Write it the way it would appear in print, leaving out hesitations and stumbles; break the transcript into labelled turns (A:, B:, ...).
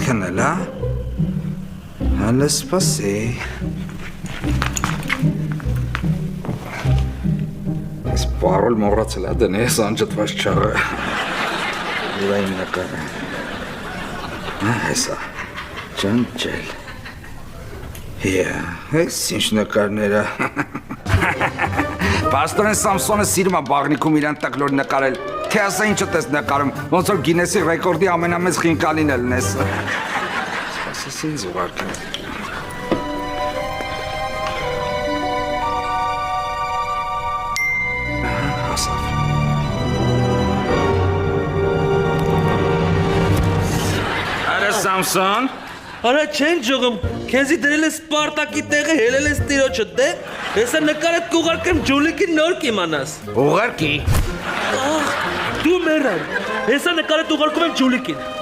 A: քնել, հա։ Հələ սպասի։ Ես պարոլ մոռացել ա դնես անջատված չաղը։ Եվ այն նկարը։ Հեսա, ճանճել։ Ես ինչ նկարները։ Պաստորեն Սամսոնը սիրում է բաղնիքում իրան տկլոր նկարել, թե ասա ինչ ես նկարում, ոնց որ Գինեսի ռեկորդի ամենամեծ խինկալին էլ նես։ Սպասես ինձ ուղարկել։ Հասավ։ Արա Սամսոն։
B: Արա չեն ջողում, քեզի դրել ես Սպարտակի տեղը, հելել ես տիրոջը, դե, հեսա նկարդ կուղարկեմ ջուլիկին նոր կիմանաս։
A: Ուղարկի։
B: Դու մերան, հեսա նկարդ ուղարկում եմ ջուլիկին։